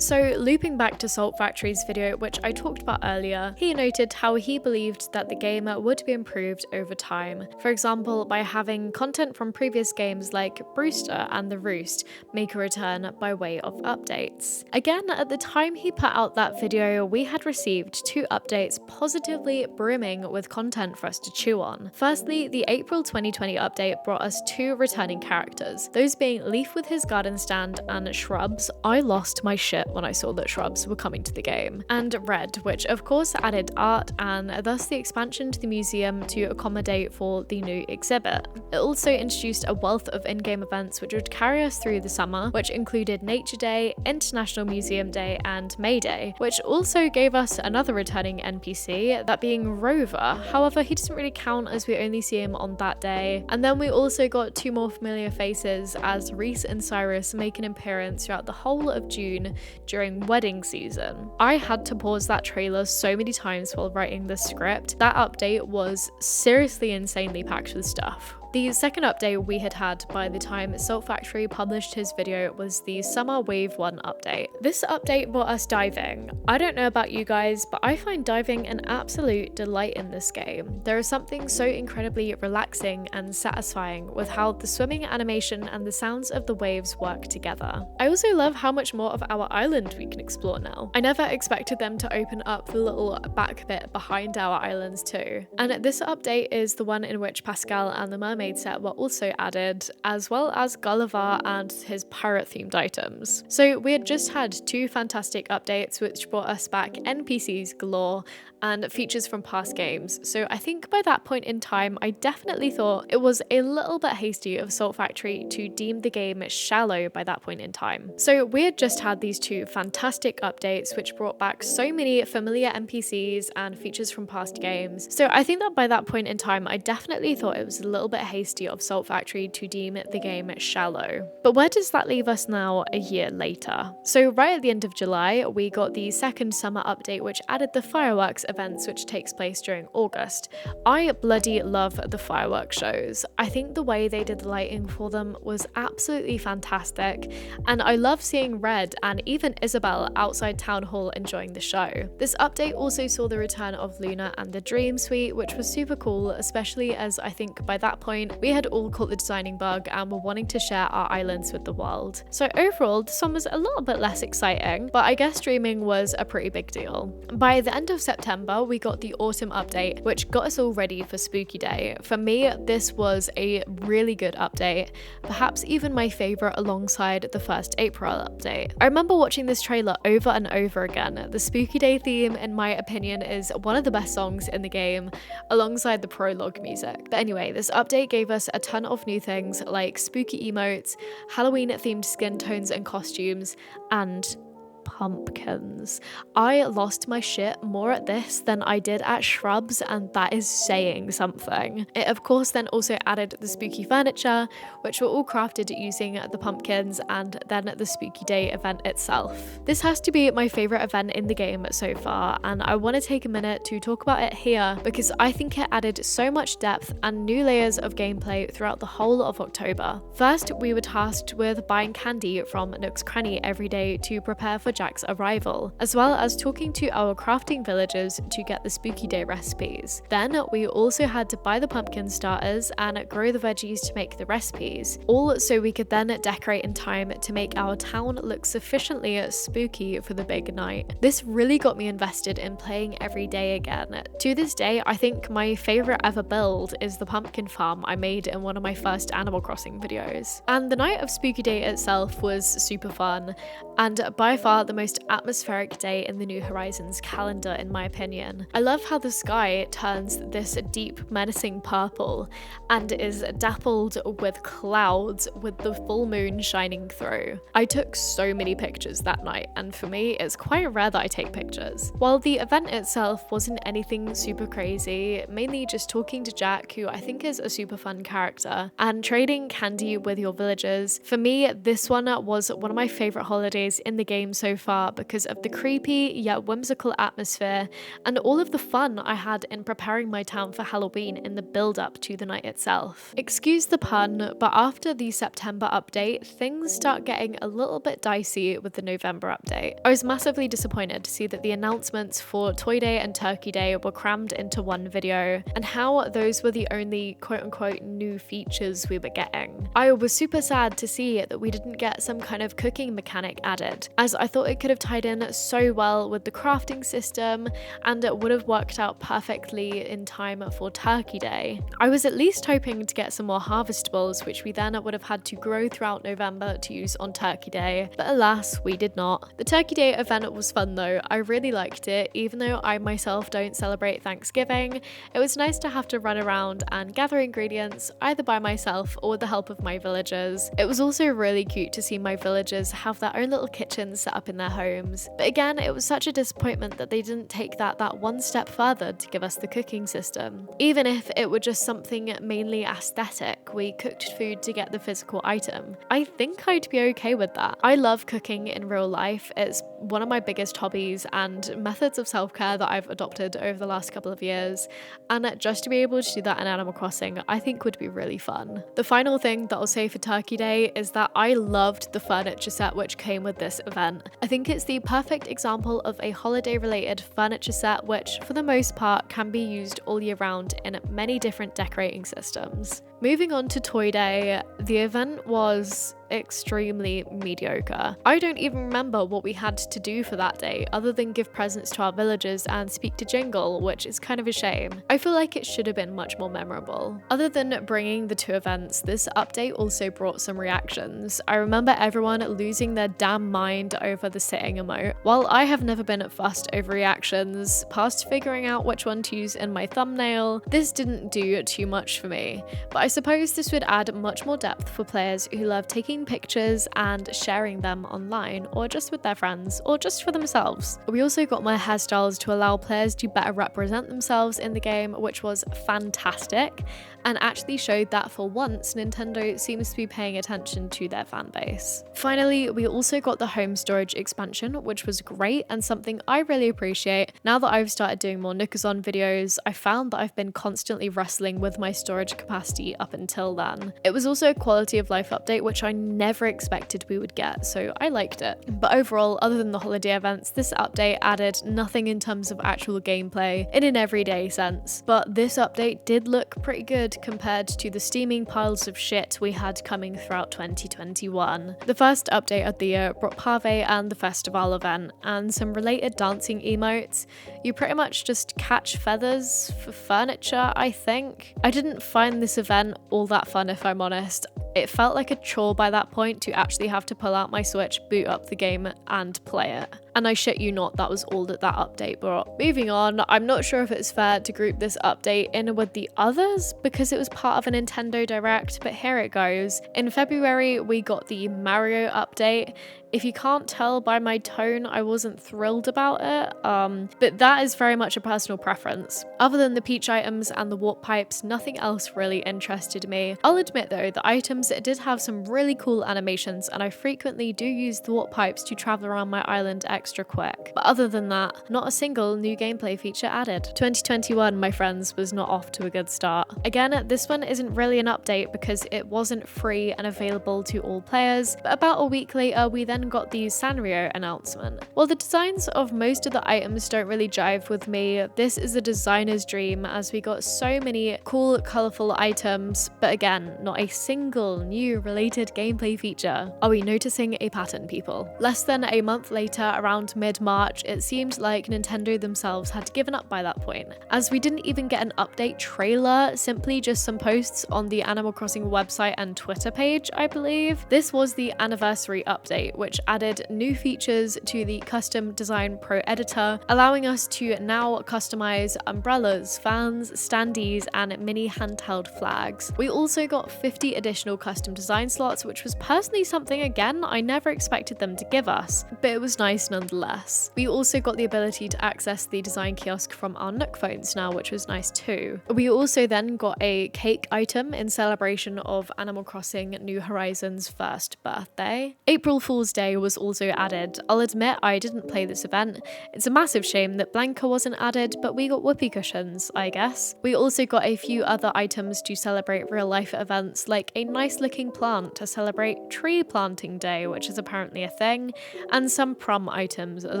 So looping back to Salt Factory's video, which I talked about earlier, he noted how he believed that the game would be improved over time. For example, by having content from previous games like Brewster and The Roost make a return by way of updates. Again, at the time he put out that video, we had received 2 updates positively brimming with content for us to chew on. Firstly, the April 2020 update brought us 2 returning characters, those being Leaf with his garden stand and Shrubs. I lost my shit when I saw that Shrubs were coming to the game. And Red, which of course added art and thus the expansion to the museum to accommodate for the new exhibit. It also introduced a wealth of in-game events which would carry us through the summer, which included Nature Day, International Museum Day, and May Day, which also gave us another returning NPC, that being Rover. However, he doesn't really count as we only see him on that day. And then we also got 2 more familiar faces as Reese and Cyrus make an appearance throughout the whole of June during wedding season. I had to pause that trailer so many times while writing the script. That update was seriously insanely packed with stuff. The second update we had by the time Salt Factory published his video was the Summer Wave 1 update. This update brought us diving. I don't know about you guys, but I find diving an absolute delight in this game. There is something so incredibly relaxing and satisfying with how the swimming animation and the sounds of the waves work together. I also love how much more of our island we can explore now. I never expected them to open up the little back bit behind our islands too. And this update is the one in which Pascal and the mermaid set were also added, as well as Gulliver and his pirate-themed items. So we had just had two fantastic updates which brought us back NPCs galore and features from past games. So I think by that point in time, I definitely thought it was a little bit hasty of Salt Factory to deem the game shallow by that point in time. So we had just had these two fantastic updates which brought back so many familiar NPCs and features from past games. So I think that by that point in time, I definitely thought it was a little bit hasty of Salt Factory to deem the game shallow. But where does that leave us now a year later? So right at the end of July, we got the second summer update which added the fireworks events which takes place during August. I bloody love the fireworks shows. I think the way they did the lighting for them was absolutely fantastic, and I love seeing Red and even Isabel outside Town Hall enjoying the show. This update also saw the return of Luna and the Dream Suite, which was super cool, especially as I think by that point we had all caught the designing bug and were wanting to share our islands with the world. So overall, this one was a little bit less exciting, but I guess streaming was a pretty big deal. By the end of September, we got the autumn update, which got us all ready for Spooky Day. For me, this was a really good update, perhaps even my favourite alongside the first April update. I remember watching this trailer over and over again. The Spooky Day theme, in my opinion, is one of the best songs in the game, alongside the prologue music. But anyway, this update gave us a ton of new things like spooky emotes, Halloween-themed skin tones and costumes, and pumpkins. I lost my shit more at this than I did at Shrubs, and that is saying something. It of course then also added the spooky furniture, which were all crafted using the pumpkins, and then the Spooky Day event itself. This has to be my favourite event in the game so far, and I want to take a minute to talk about it here because I think it added so much depth and new layers of gameplay throughout the whole of October. First, we were tasked with buying candy from Nook's Cranny every day to prepare for Jack's arrival, as well as talking to our crafting villagers to get the Spooky Day recipes. Then we also had to buy the pumpkin starters and grow the veggies to make the recipes, all so we could then decorate in time to make our town look sufficiently spooky for the big night. This really got me invested in playing every day again. To this day, I think my favourite ever build is the pumpkin farm I made in one of my first Animal Crossing videos. And the night of Spooky Day itself was super fun, and by far the most atmospheric day in the New Horizons calendar in my opinion. I love how the sky turns this deep menacing purple and is dappled with clouds with the full moon shining through. I took so many pictures that night, and for me it's quite rare that I take pictures. While the event itself wasn't anything super crazy, mainly just talking to Jack, who I think is a super fun character, and trading candy with your villagers, for me this one was one of my favourite holidays in the game so far because of the creepy yet whimsical atmosphere and all of the fun I had in preparing my town for Halloween in the build-up to the night itself. Excuse the pun, but after the September update, things start getting a little bit dicey with the November update. I was massively disappointed to see that the announcements for Toy Day and Turkey Day were crammed into one video, and how those were the only quote-unquote new features we were getting. I was super sad to see that we didn't get some kind of cooking mechanic added, as I thought it could have tied in so well with the crafting system and it would have worked out perfectly in time for Turkey Day. I was at least hoping to get some more harvestables, which we then would have had to grow throughout November to use on Turkey Day, but alas, we did not. The Turkey Day event was fun though. I really liked it, even though I myself don't celebrate Thanksgiving. It was nice to have to run around and gather ingredients either by myself or with the help of my villagers. It was also really cute to see my villagers have their own little kitchens set up up in their homes. But again, it was such a disappointment that they didn't take that one step further to give us the cooking system. Even if it were just something mainly aesthetic, we cooked food to get the physical item, I think I'd be okay with that. I love cooking in real life. It's one of my biggest hobbies and methods of self-care that I've adopted over the last couple of years, and just to be able to do that in Animal Crossing I think would be really fun. The final thing that I'll say for Turkey Day is that I loved the furniture set which came with this event. I think it's the perfect example of a holiday related furniture set which for the most part can be used all year round in many different decorating systems. Moving on to Toy Day, the event was extremely mediocre. I don't even remember what we had to do for that day other than give presents to our villagers and speak to Jingle, which is kind of a shame. I feel like it should have been much more memorable. Other than bringing the two events, this update also brought some reactions. I remember everyone losing their damn mind over the sitting emote. While I have never been fussed over reactions, past figuring out which one to use in my thumbnail, this didn't do too much for me. But I suppose this would add much more depth for players who love taking pictures and sharing them online, or just with their friends, or just for themselves. We also got more hairstyles to allow players to better represent themselves in the game, which was fantastic, and actually showed that for once Nintendo seems to be paying attention to their fan base. Finally, we also got the home storage expansion, which was great and something I really appreciate. Now that I've started doing more Nookazon videos, I found that I've been constantly wrestling with my storage capacity up until then. It was also a quality of life update, which I never expected we would get, so I liked it. But overall, other than the holiday events, this update added nothing in terms of actual gameplay in an everyday sense. But this update did look pretty good compared to the steaming piles of shit we had coming throughout 2021. The first update of the year brought Pave and the festival event, and some related dancing emotes. You pretty much just catch feathers for furniture, I think. I didn't find this event all that fun, if I'm honest. It felt like a chore by that point to actually have to pull out my Switch, boot up the game, and play it. And I shit you not, that was all that update brought. Moving on, I'm not sure if it's fair to group this update in with the others because it was part of a Nintendo Direct, but here it goes. In February, we got the Mario update. If you can't tell by my tone, I wasn't thrilled about it, but that is very much a personal preference. Other than the Peach items and the warp pipes, nothing else really interested me. I'll admit though, the items did have some really cool animations, and I frequently do use the warp pipes to travel around my island extra quick. But other than that, not a single new gameplay feature added. 2021, my friends, was not off to a good start. Again, this one isn't really an update because it wasn't free and available to all players, but about a week later, we then got the Sanrio announcement. While the designs of most of the items don't really jive with me, this is a designer's dream as we got so many cool, colourful items, but again, not a single new related gameplay feature. Are we noticing a pattern, people? Less than a month later, around mid-March, it seemed like Nintendo themselves had given up by that point, as we didn't even get an update trailer, simply just some posts on the Animal Crossing website and Twitter page, I believe. This was the anniversary update, which added new features to the Custom Design Pro editor, allowing us to now customize umbrellas, fans, standees, and mini handheld flags. We also got 50 additional custom design slots, which was personally something, again, I never expected them to give us, but it was nice nonetheless. We also got the ability to access the design kiosk from our Nook phones now, which was nice too. We also then got a cake item in celebration of Animal Crossing New Horizons' first birthday. April Fool's Day was also added. I'll admit I didn't play this event. It's a massive shame that Blanca wasn't added, but we got whoopee cushions, I guess. We also got a few other items to celebrate real life events, like a nice looking plant to celebrate Tree Planting Day, which is apparently a thing, and some prom items, as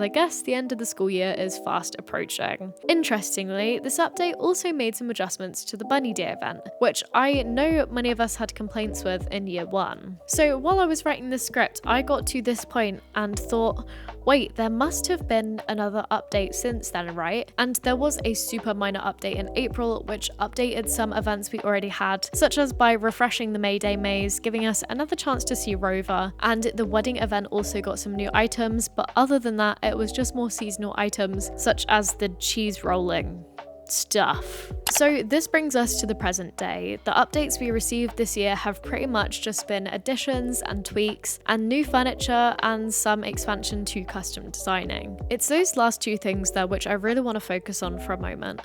I guess the end of the school year is fast approaching. Interestingly, this update also made some adjustments to the Bunny Day event, which I know many of us had complaints with in year one. So while I was writing this script, I got to this point and thought, wait, there must have been another update since then, right? And there was a super minor update in April, which updated some events we already had, such as by refreshing the May Day maze, giving us another chance to see Rover, and the wedding event also got some new items, but other than that, it was just more seasonal items, such as the cheese rolling. stuff. So this brings us to the present day. The updates we received this year have pretty much just been additions and tweaks and new furniture and some expansion to custom designing. It's those last two things there which I really want to focus on for a moment.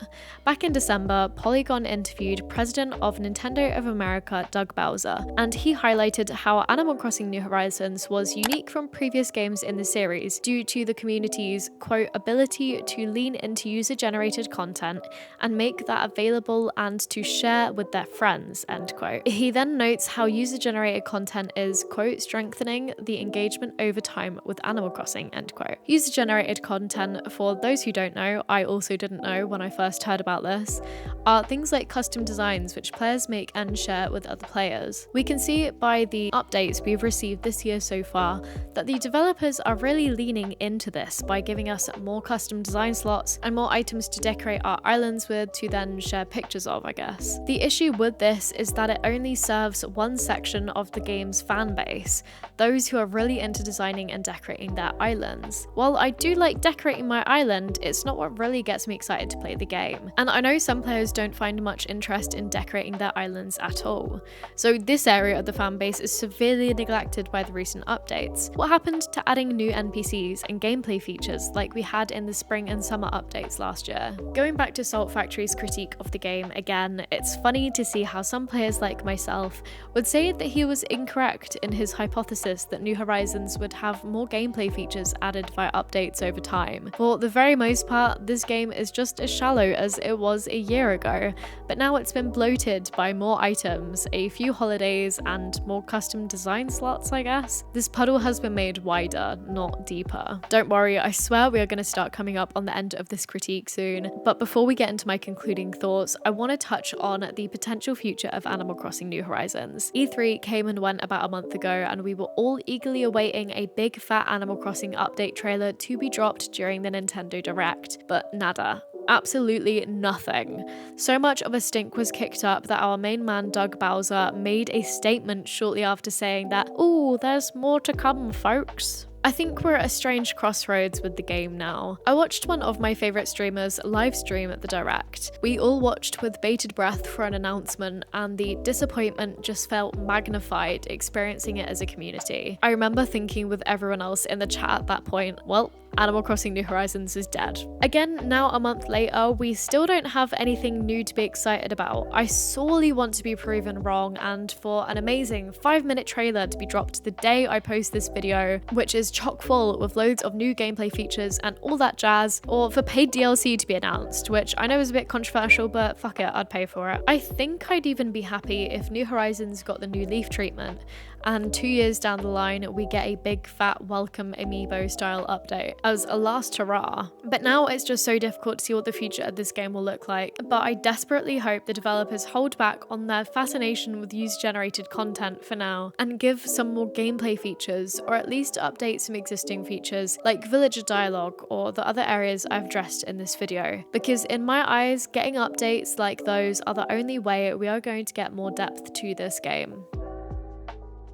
Back in December, Polygon interviewed President of Nintendo of America, Doug Bowser, and he highlighted how Animal Crossing New Horizons was unique from previous games in the series due to the community's, quote, ability to lean into user-generated content and make that available and to share with their friends, end quote. He then notes how user-generated content is, quote, strengthening the engagement over time with Animal Crossing, end quote. User-generated content, for those who don't know, I also didn't know when I first heard about this, are things like custom designs which players make and share with other players. We can see by the updates we've received this year so far that the developers are really leaning into this by giving us more custom design slots and more items to decorate our islands with to then share pictures of, I guess. The issue with this is that it only serves one section of the game's fan base, those who are really into designing and decorating their islands. While I do like decorating my island, it's not what really gets me excited to play the game. And I know some players don't find much interest in decorating their islands at all. So this area of the fan base is severely neglected by the recent updates. What happened to adding new NPCs and gameplay features like we had in the spring and summer updates last year? Going back to Salt Factory's critique of the game again, it's funny to see how some players like myself would say that he was incorrect in his hypothesis that New Horizons would have more gameplay features added via updates over time. For the very most part, this game is just as shallow as it was a year ago, but now it's been bloated by more items, a few holidays, and more custom design slots, I guess. This puddle has been made wider, not deeper. Don't worry, I swear we are going to start coming up on the end of this critique soon, but before we get into my concluding thoughts, I want to touch on the potential future of Animal Crossing New Horizons. E3 came and went about a month ago, and we were all eagerly awaiting a big fat Animal Crossing update trailer to be dropped during the Nintendo Direct, but nada. Absolutely nothing. So much of a stink was kicked up that our main man Doug Bowser made a statement shortly after saying that, "Ooh, there's more to come, folks." I think we're at a strange crossroads with the game now. I watched one of my favourite streamers live stream at the Direct. We all watched with bated breath for an announcement, and the disappointment just felt magnified experiencing it as a community. I remember thinking with everyone else in the chat at that point, well, Animal Crossing New Horizons is dead. Again, now a month later, we still don't have anything new to be excited about. I sorely want to be proven wrong, and for an amazing 5-minute trailer to be dropped the day I post this video, which is chock full with loads of new gameplay features and all that jazz, or for paid DLC to be announced, which I know is a bit controversial, but fuck it, I'd pay for it. I think I'd even be happy if New Horizons got the new Leaf treatment, and 2 years down the line, we get a big fat welcome amiibo style update as a last hurrah. But now it's just so difficult to see what the future of this game will look like. But I desperately hope the developers hold back on their fascination with user-generated content for now and give some more gameplay features, or at least update some existing features like villager dialogue or the other areas I've addressed in this video. Because in my eyes, getting updates like those are the only way we are going to get more depth to this game.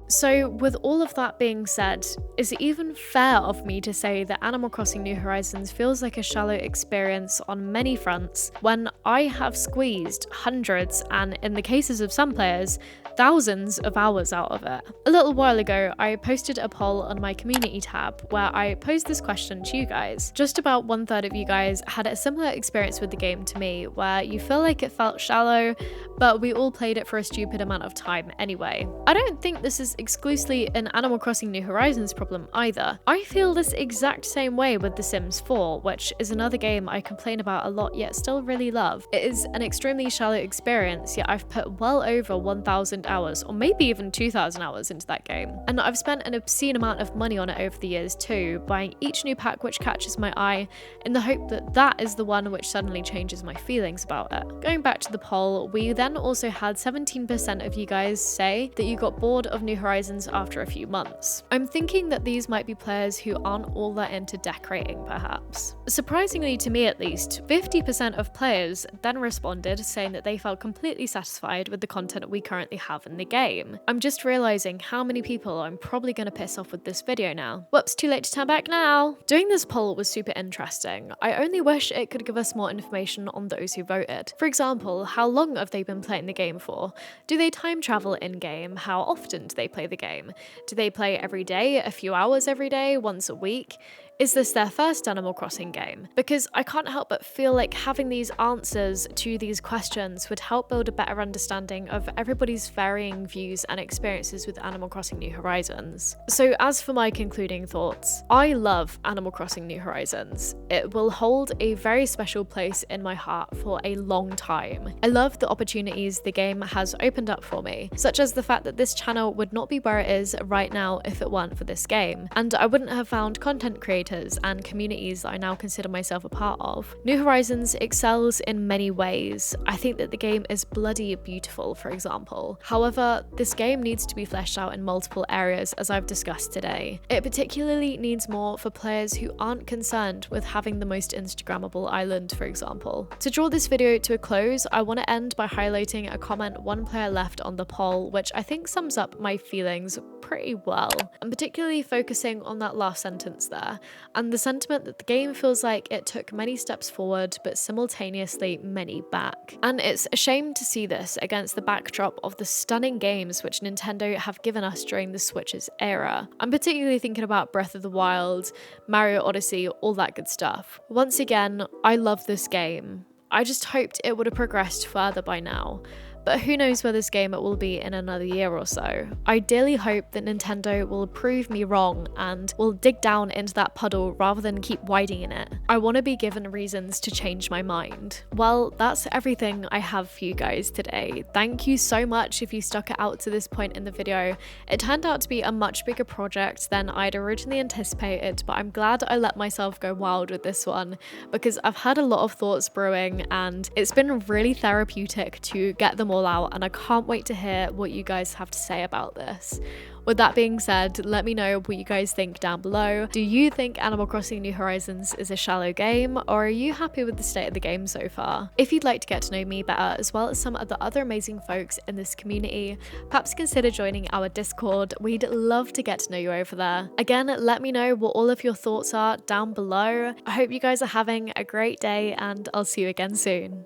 So with all of that being said, is it even fair of me to say that Animal Crossing New Horizons feels like a shallow experience on many fronts when I have squeezed hundreds, and in the cases of some players, thousands of hours out of it? A little while ago, I posted a poll on my community tab where I posed this question to you guys. Just about 1/3 of you guys had a similar experience with the game to me, where you feel like it felt shallow, but we all played it for a stupid amount of time anyway. I don't think this is exclusively an Animal Crossing New Horizons problem either. I feel this exact same way with The Sims 4, which is another game I complain about a lot yet still really love. It is an extremely shallow experience, yet I've put well over 1,000 hours, or maybe even 2,000 hours into that game. And I've spent an obscene amount of money on it over the years too, buying each new pack which catches my eye, in the hope that that is the one which suddenly changes my feelings about it. Going back to the poll, we then also had 17% of you guys say that you got bored of New Horizons Horizons after a few months. I'm thinking that these might be players who aren't all that into decorating, perhaps. Surprisingly to me at least, 50% of players then responded saying that they felt completely satisfied with the content we currently have in the game. I'm just realizing how many people I'm probably going to piss off with this video now. Whoops, too late to turn back now. Doing this poll was super interesting. I only wish it could give us more information on those who voted. For example, how long have they been playing the game for? Do they time travel in-game? How often do they play the game? Do they play every day, a few hours every day, once a week? Is this their first Animal Crossing game? Because I can't help but feel like having these answers to these questions would help build a better understanding of everybody's varying views and experiences with Animal Crossing New Horizons. So as for my concluding thoughts, I love Animal Crossing New Horizons. It will hold a very special place in my heart for a long time. I love the opportunities the game has opened up for me, such as the fact that this channel would not be where it is right now if it weren't for this game, and I wouldn't have found content creators and communities that I now consider myself a part of. New Horizons excels in many ways. I think that the game is bloody beautiful, for example. However, this game needs to be fleshed out in multiple areas, as I've discussed today. It particularly needs more for players who aren't concerned with having the most Instagrammable island, for example. To draw this video to a close, I want to end by highlighting a comment one player left on the poll, which I think sums up my feelings pretty well. I'm particularly focusing on that last sentence there, and the sentiment that the game feels like it took many steps forward but simultaneously many back. And it's a shame to see this against the backdrop of the stunning games which Nintendo have given us during the Switch's era. I'm particularly thinking about Breath of the Wild, Mario Odyssey, all that good stuff. Once again, I love this game. I just hoped it would have progressed further by now. But who knows where this game will be in another year or so. I dearly hope that Nintendo will prove me wrong and will dig down into that puddle rather than keep wading in it. I want to be given reasons to change my mind. Well, that's everything I have for you guys today. Thank you so much if you stuck it out to this point in the video. It turned out to be a much bigger project than I'd originally anticipated, but I'm glad I let myself go wild with this one because I've had a lot of thoughts brewing and it's been really therapeutic to get them all out, and I can't wait to hear what you guys have to say about this. With that being said, let me know what you guys think down below. Do you think Animal Crossing New Horizons is a shallow game, or are you happy with the state of the game so far? If you'd like to get to know me better, as well as some of the other amazing folks in this community, perhaps consider joining our Discord. We'd love to get to know you over there. Again, let me know what all of your thoughts are down below. I hope you guys are having a great day, and I'll see you again soon.